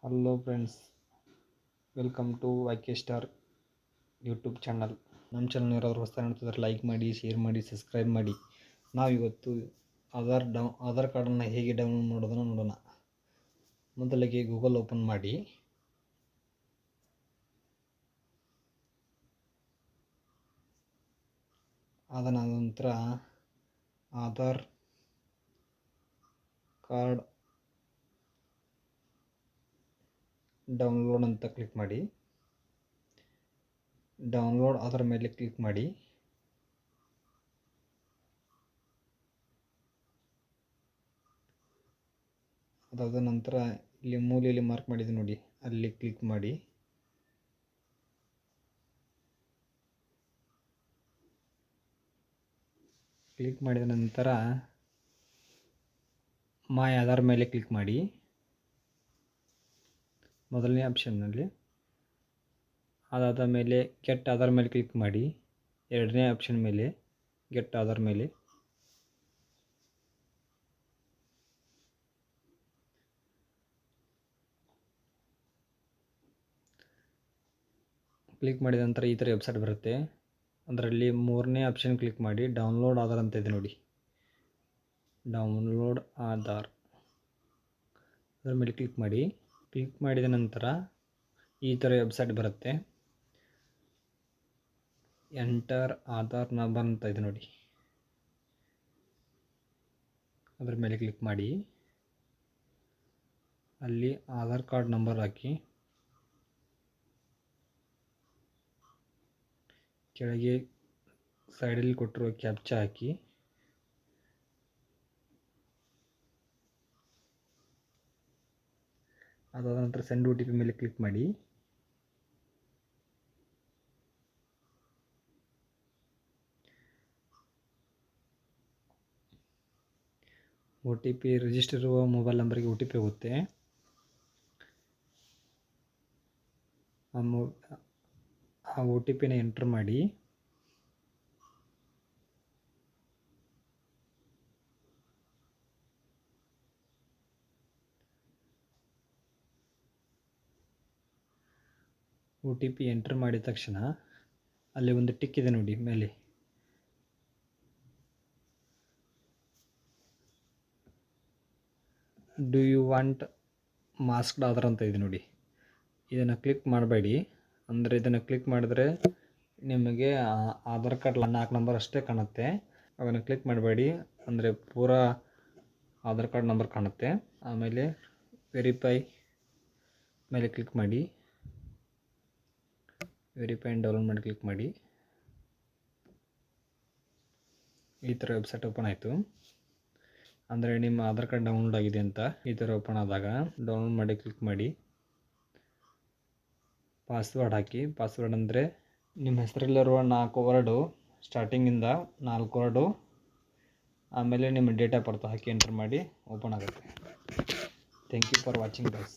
Hello friends, welcome to YK star YouTube channel. ನಮ್ಮ channel ಯಾರಾದರೂ ಹೊಸ್ದಾಗಿ ನೋಡ್ತಿದ್ರೆ ಲೈಕ್ ಮಾಡಿ, ಶೇರ್ ಮಾಡಿ, ಸಬ್ಸ್ಕ್ರೈಬ್ ಮಾಡಿ. ನಾವಿವತ್ತು ಆಧಾರ್ ಕಾರ್ಡನ್ನು ಹೇಗೆ ಡೌನ್ಲೋಡ್ ಮಾಡೋದನ್ನು ನೋಡೋಣ. ಮೊದಲಿಗೆ ಗೂಗಲ್ ಓಪನ್ ಮಾಡಿ. ಅದ ನಂತರ ಆಧಾರ್ ಕಾರ್ಡ್ ಡೌನ್ಲೋಡ್ ಅಂತ ಕ್ಲಿಕ್ ಮಾಡಿ. ಡೌನ್ಲೋಡ್ ಅದರ ಮೇಲೆ ಕ್ಲಿಕ್ ಮಾಡಿ. ಅದಾದ ನಂತರ ಇಲ್ಲಿ ಮೂಲೆಯಲ್ಲಿ ಮಾರ್ಕ್ ಮಾಡಿದೆ ನೋಡಿ, ಅಲ್ಲಿ ಕ್ಲಿಕ್ ಮಾಡಿ. ಕ್ಲಿಕ್ ಮಾಡಿದ ನಂತರ ಮೈ ಆಧಾರ್ ಮೇಲೆ ಕ್ಲಿಕ್ ಮಾಡಿ. ಮೊದಲನೇ ಆಪ್ಷನ್ನಲ್ಲಿ ಅದಾದ ಮೇಲೆ ಗೆಟ್ ಆಧಾರ್ ಮೇಲೆ ಕ್ಲಿಕ್ ಮಾಡಿ. ಎರಡನೇ ಆಪ್ಷನ್ ಮೇಲೆ ಗೆಟ್ ಆಧಾರ್ ಮೇಲೆ ಕ್ಲಿಕ್ ಮಾಡಿದ ನಂತರ ಈ ಥರ ವೆಬ್ಸೈಟ್ ಬರುತ್ತೆ. ಅದರಲ್ಲಿ ಮೂರನೇ ಆಪ್ಷನ್ ಕ್ಲಿಕ್ ಮಾಡಿ. ಡೌನ್ಲೋಡ್ ಆಧಾರ್ ಅಂತ ಇದೆ ನೋಡಿ, ಡೌನ್ಲೋಡ್ ಆಧಾರ್ ಅದರ ಮೇಲೆ ಕ್ಲಿಕ್ ಮಾಡಿ. ಕ್ಲಿಕ್ ಮಾಡಿದ ನಂತರ ಈ ಥರ ವೆಬ್ಸೈಟ್ ಬರುತ್ತೆ. ಎಂಟರ್ ಆಧಾರ್ ನಂಬರ್ ಅಂತ ಇದೆ ನೋಡಿ, ಅದರ ಮೇಲೆ ಕ್ಲಿಕ್ ಮಾಡಿ. ಅಲ್ಲಿ ಆಧಾರ್ ಕಾರ್ಡ್ ನಂಬರ್ ಹಾಕಿ, ಕೆಳಗೆ ಸೈಡಲ್ಲಿ ಕೊಟ್ಟಿರುವ ಕ್ಯಾಪ್ಚಾ ಹಾಕಿ. ಅದಾದ ನಂತರ ಸೆಂಡ್ OTP ಮೇಲೆ ಕ್ಲಿಕ್ ಮಾಡಿ. OTP ರಿಜಿಸ್ಟರ್ ಇರುವ ಮೊಬೈಲ್ ನಂಬರ್ಗೆ OTP ಹೋಗುತ್ತೆ. ಆ OTPನ ಎಂಟರ್ ಮಾಡಿ. OTP ಎಂಟರ್ ಮಾಡಿದ ತಕ್ಷಣ ಅಲ್ಲಿ ಒಂದು ಟಿಕ್ ಇದೆ ನೋಡಿ ಮೇಲೆ, do you want masked Aadhaar ಅಂತ ಇದೆ ನೋಡಿ. ಇದನ್ನು ಕ್ಲಿಕ್ ಮಾಡಬೇಡಿ. ಅಂದರೆ ಇದನ್ನು ಕ್ಲಿಕ್ ಮಾಡಿದ್ರೆ ನಿಮಗೆ ಆಧಾರ್ ಕಾರ್ಡ್ 4 ನಂಬರ್ ಅಷ್ಟೇ ಕಾಣುತ್ತೆ. ಅದನ್ನು ಕ್ಲಿಕ್ ಮಾಡಬೇಡಿ, ಅಂದರೆ ಪೂರಾ ಆಧಾರ್ ಕಾರ್ಡ್ ನಂಬರ್ ಕಾಣುತ್ತೆ. ಆಮೇಲೆ ವೆರಿಫೈ ಮೇಲೆ ಕ್ಲಿಕ್ ಮಾಡಿ. ವೆರಿಫೈ ಆ್ಯಂಡ್ ಡೌನ್ಲೋಡ್ ಮಾಡಿ ಕ್ಲಿಕ್ ಮಾಡಿ. ಈ ಥರ ವೆಬ್ಸೈಟ್ ಓಪನ್ ಆಯಿತು. ಅಂದರೆ ನಿಮ್ಮ ಆಧಾರ್ ಕಾರ್ಡ್ ಡೌನ್ಲೋಡ್ ಆಗಿದೆ ಅಂತ. ಈ ಥರ ಓಪನ್ ಆದಾಗ ಡೌನ್ಲೋಡ್ ಮಾಡಿ ಕ್ಲಿಕ್ ಮಾಡಿ. ಪಾಸ್ವರ್ಡ್ ಹಾಕಿ. ಪಾಸ್ವರ್ಡ್ ಅಂದರೆ ನಿಮ್ಮ ಹೆಸರಲ್ಲಿರುವ 4 ವರ್ಡು, ಸ್ಟಾರ್ಟಿಂಗಿಂದ 4 ವರ್ಡು, ಆಮೇಲೆ ನಿಮ್ಮ ಡೇಟ್ ಆಫ್ ಬರ್ತ್ ಹಾಕಿ ಎಂಟರ್ ಮಾಡಿ. ಓಪನ್ ಆಗುತ್ತೆ. Thank you for watching guys.